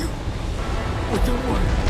you. But don't worry.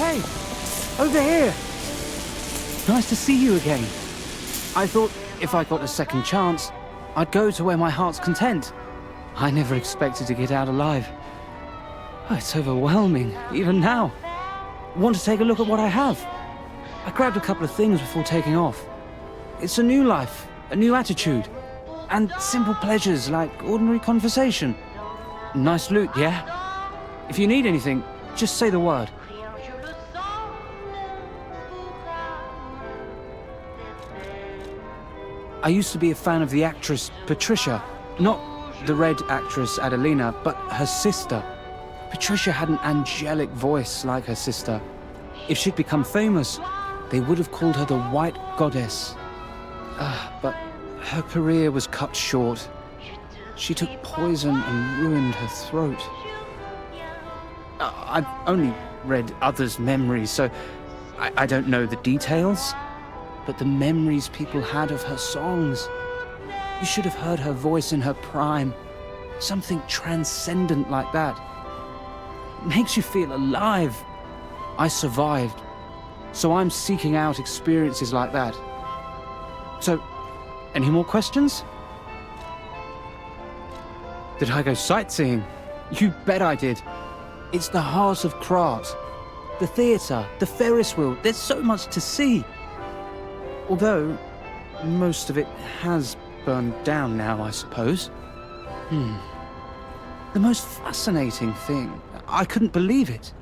Hey! Over here! Nice to see you again. I thought if I got a second chance, I'd go to where my heart's content. I never expected to get out alive. Oh, it's overwhelming, even now. Want to take a look at what I have? I grabbed a couple of things before taking off. It's a new life, a new attitude, and simple pleasures like ordinary conversation. Nice loot, yeah? If you need anything, just say the word. I used to be a fan of the actress Patricia. Not the red actress Adelina, but her sister. Patricia had an angelic voice like her sister. If she'd become famous, they would have called her the White Goddess. But her career was cut short. She took poison and ruined her throat. I've only read others' memories, so I don't know the details. But the memories people had of her songs. You should have heard her voice in her prime. Something transcendent like that. It makes you feel alive. I survived, so I'm seeking out experiences like that. So, any more questions? Did I go sightseeing? You bet I did. It's the heart of Krat. The theatre, the Ferris wheel, there's so much to see. Although, most of it has burned down now, I suppose. The most fascinating thing, I couldn't believe it.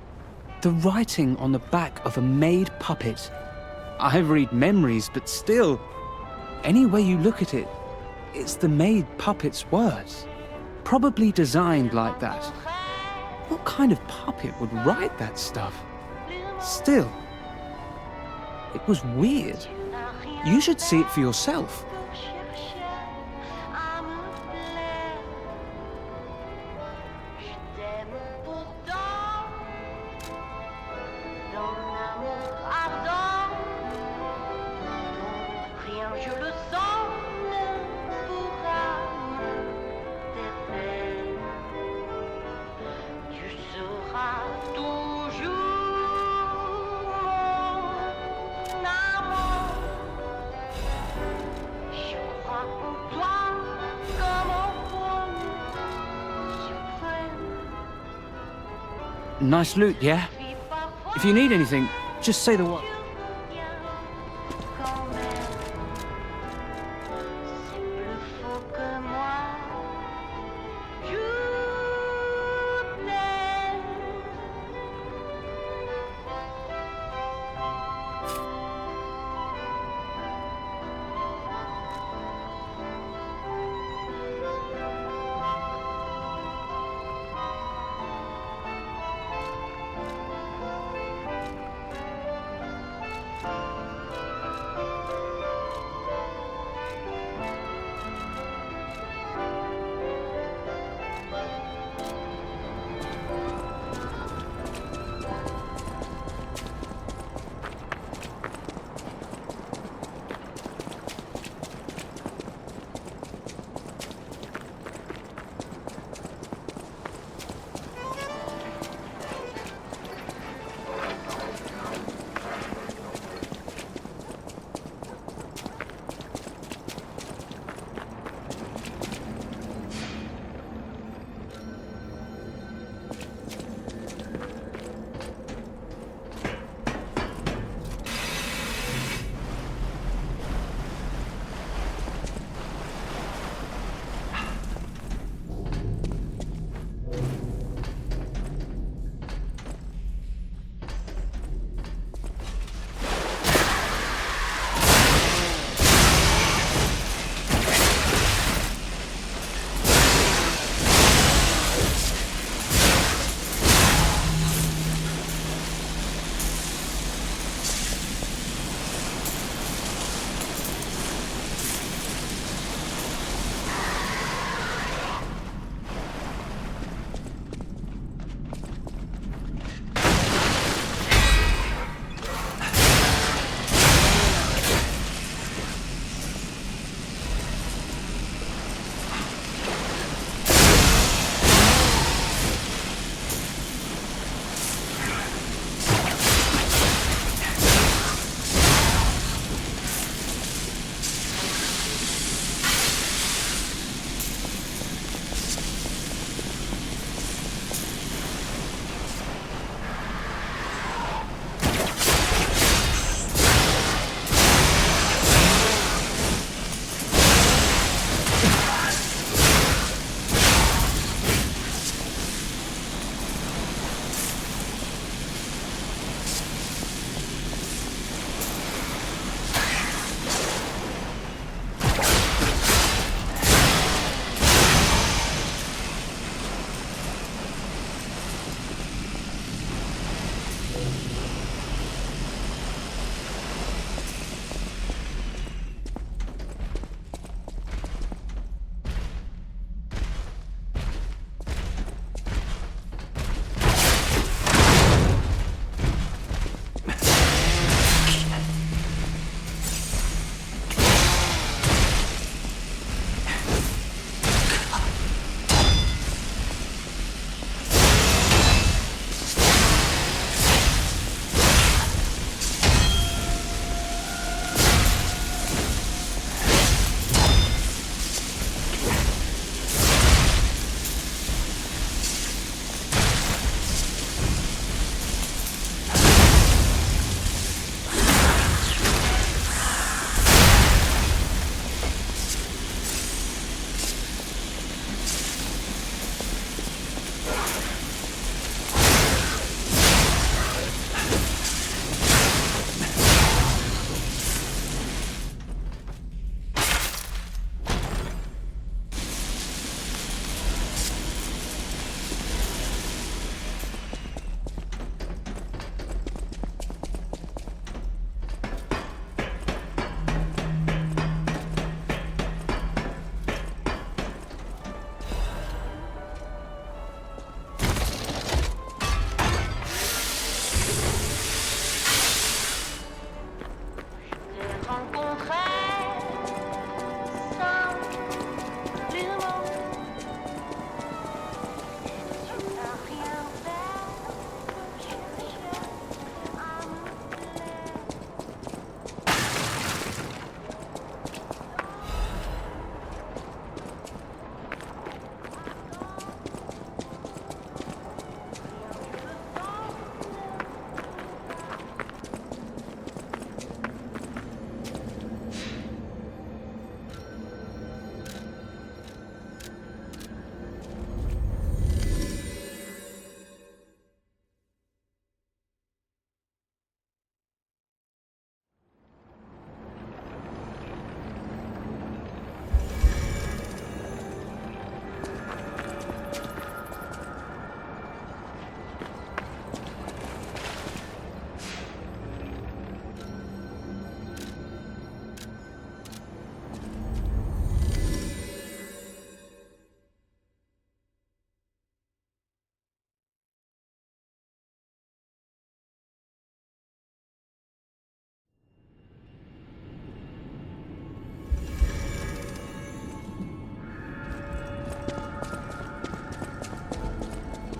The writing on the back of a made puppet. I read memories, but still, any way you look at it, it's the made puppet's words. Probably designed like that. What kind of puppet would write that stuff? Still, it was weird. You should see it for yourself. Nice loot, yeah? If you need anything, just say the word.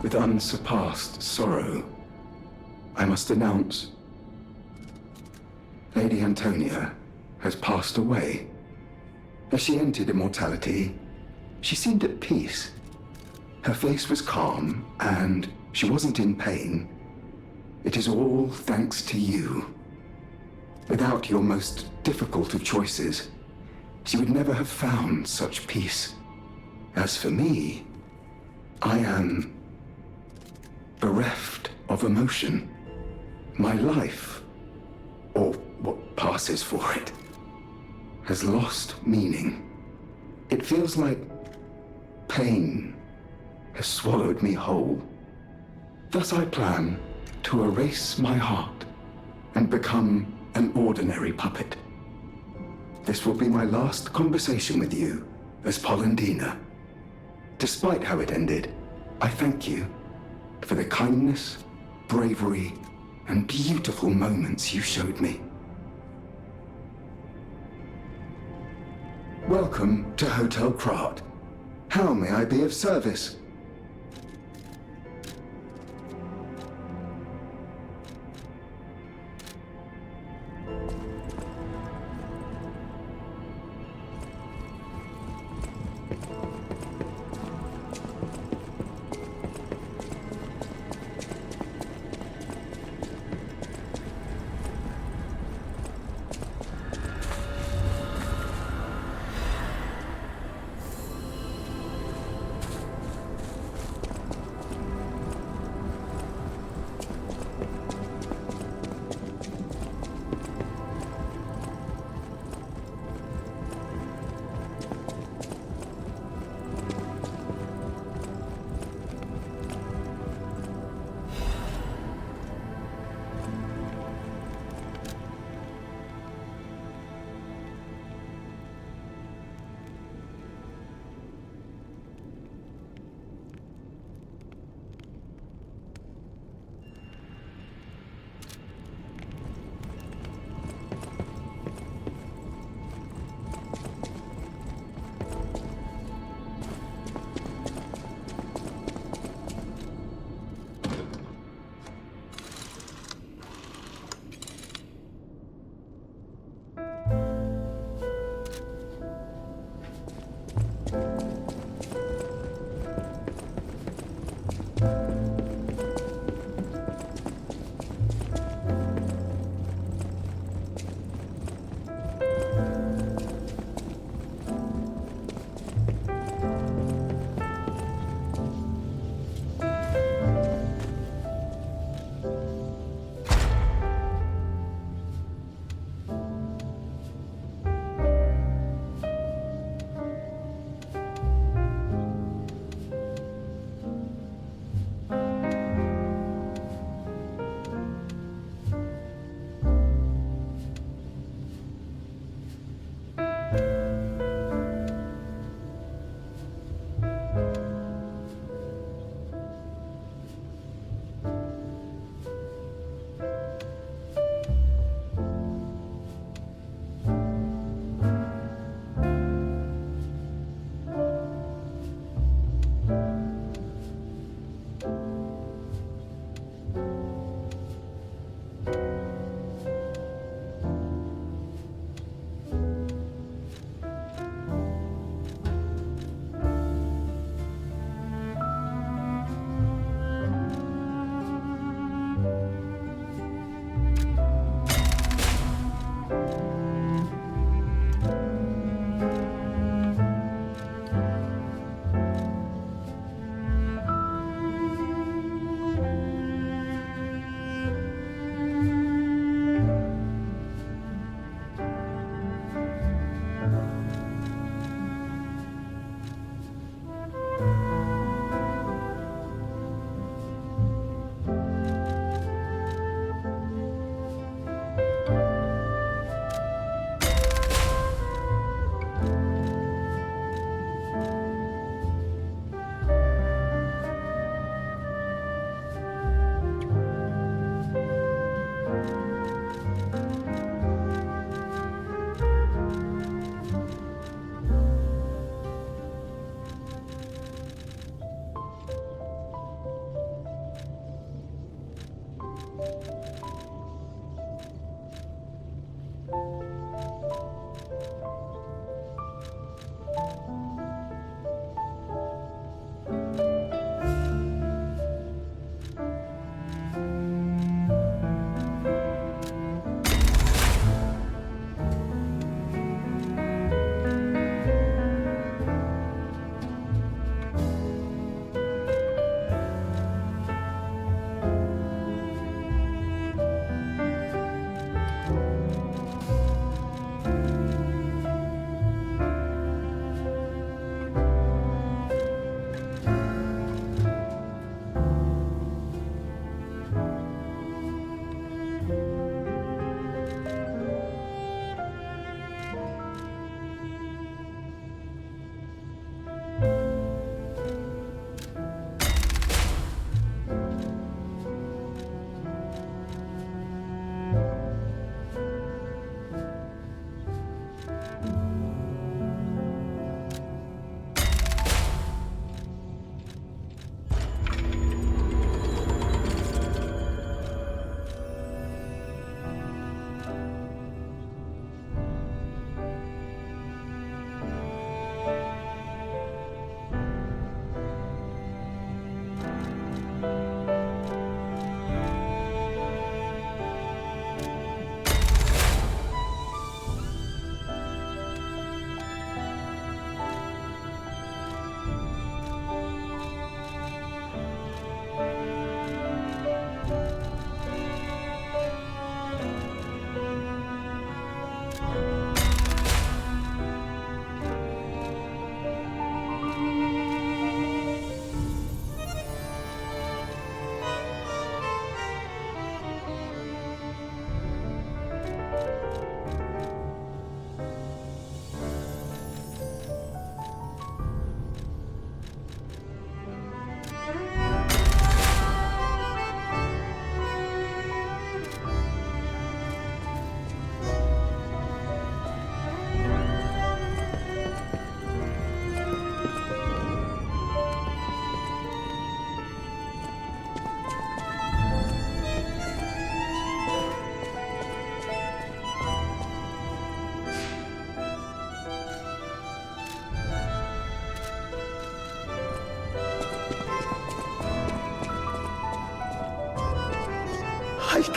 with unsurpassed sorrow, I must announce Lady Antonia has passed away. As she entered immortality, she seemed at peace. Her face was calm, and she wasn't in pain. It is all thanks to you. Without your most difficult of choices, she would never have found such peace. As for me, I am bereft of emotion. My life, or what passes for it, has lost meaning. It feels like pain has swallowed me whole. Thus I plan to erase my heart and become an ordinary puppet. This will be my last conversation with you as Polendina. Despite how it ended, I thank you for the kindness, bravery, and beautiful moments you showed me. Welcome to Hotel Krat. How may I be of service?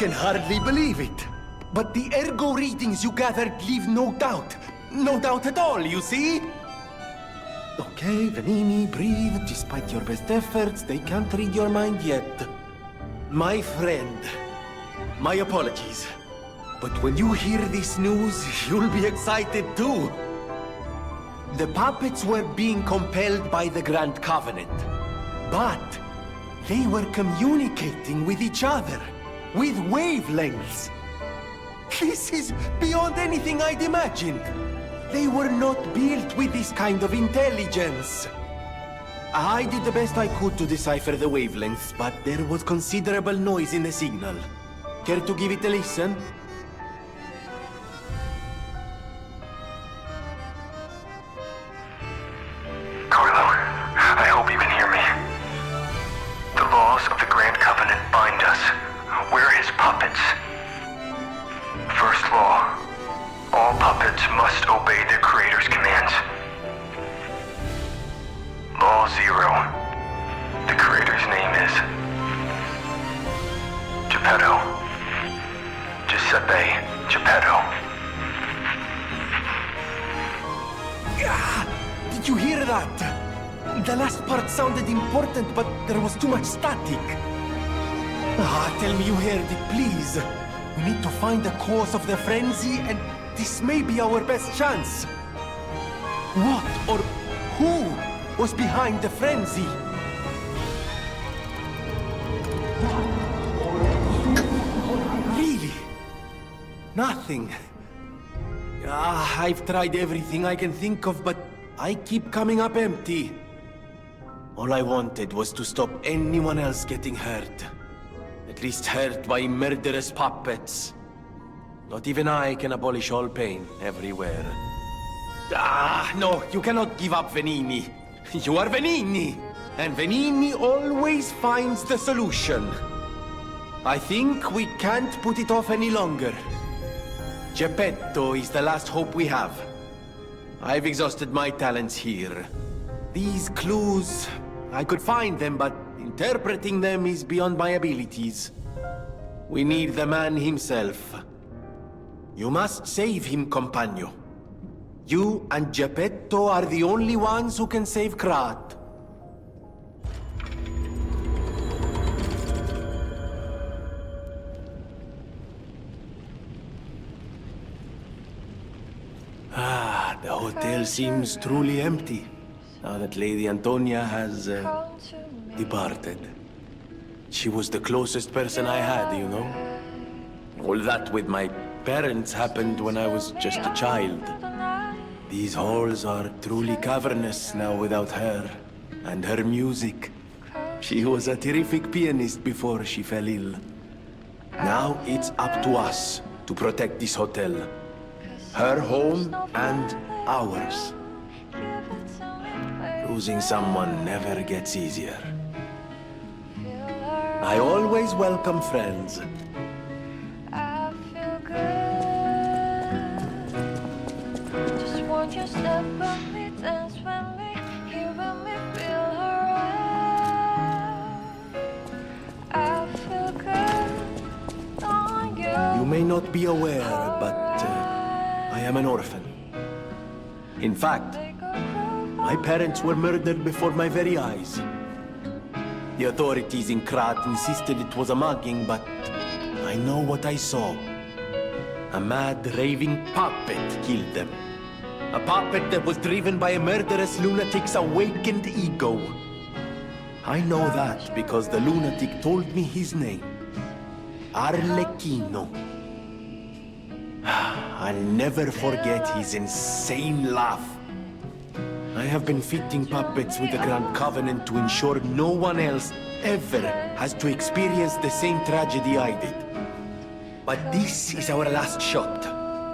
can hardly believe it. But the ergo readings you gathered leave no doubt. No doubt at all, you see? Okay, Venini, breathe. Despite your best efforts, they can't read your mind yet. My friend, my apologies. But when you hear this news, you'll be excited too. The puppets were being compelled by the Grand Covenant. But they were communicating with each other, with wavelengths. This is beyond anything I'd imagined. They were not built with this kind of intelligence. I did the best I could to decipher the wavelengths, but there was considerable noise in the signal. Care to give it a listen? Carlo, I hope you can hear me. The laws of the Grand Covenant bind us. We're his puppets. First law, all puppets must obey their creator's commands. Law 0, the creator's name is Geppetto. Giuseppe Geppetto. Did you hear that? The last part sounded important, but there was too much static. Tell me you heard it, please. We need to find the cause of the frenzy, and this may be our best chance. What or who was behind the frenzy? Really? Nothing. I've tried everything I can think of, but I keep coming up empty. All I wanted was to stop anyone else getting hurt. At least hurt by murderous puppets. Not even I can abolish all pain everywhere. No, you cannot give up, Venini. You are Venini, and Venini always finds the solution. I think we can't put it off any longer. Geppetto is the last hope we have. I've exhausted my talents here. These clues, I could find them, but interpreting them is beyond my abilities. We need the man himself. You must save him, Compagno. You and Geppetto are the only ones who can save Krat. The hotel seems truly empty, now that Lady Antonia has departed. She was the closest person I had, you know? All that with my parents happened when I was just a child. These halls are truly cavernous now without her, and her music. She was a terrific pianist before she fell ill. Now it's up to us to protect this hotel. Her home and ours. Losing someone never gets easier. I always welcome friends. You step with me, dance with me, hear me, feel around. I feel good on you. You may not be aware, but I am an orphan. In fact, my parents were murdered before my very eyes. The authorities in Krat insisted it was a mugging, but I know what I saw. A mad, raving puppet killed them. A puppet that was driven by a murderous lunatic's awakened ego. I know that because the lunatic told me his name. Arlecchino. I'll never forget his insane laugh. I have been fitting puppets with the Grand Covenant to ensure no one else ever has to experience the same tragedy I did. But this is our last shot.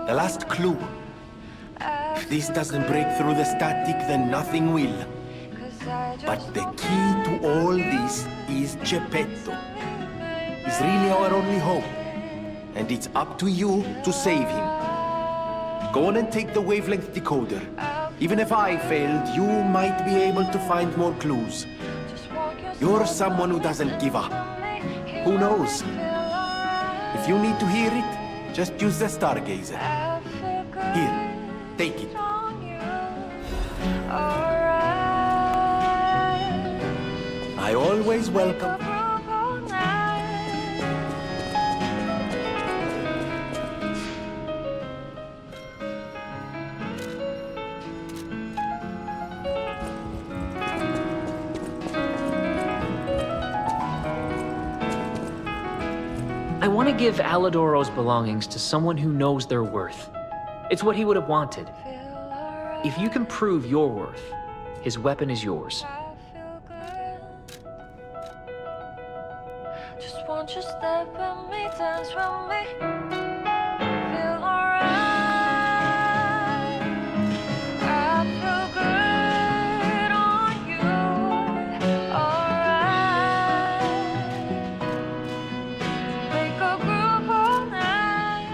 The last clue. If this doesn't break through the static, then nothing will. But the key to all this is Geppetto. He's really our only hope. And it's up to you to save him. Go on and take the wavelength decoder. Even if I failed, you might be able to find more clues. You're someone who doesn't give up. Who knows? If If you need to hear it, just use the stargazer. I feel good Here, take it. on you. Alright. I always welcome. Group all night. I want to give Alidoro's belongings to someone who knows their worth. It's what he would have wanted. Feel alright. If you can prove your worth, his weapon is yours. I feel good. Just want you step with me, dance with me. Feel alright. I feel good on you. Alright. Make a group all night.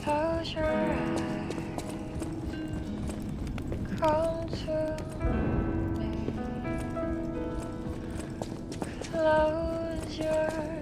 Close your eyes. Come to me. Close your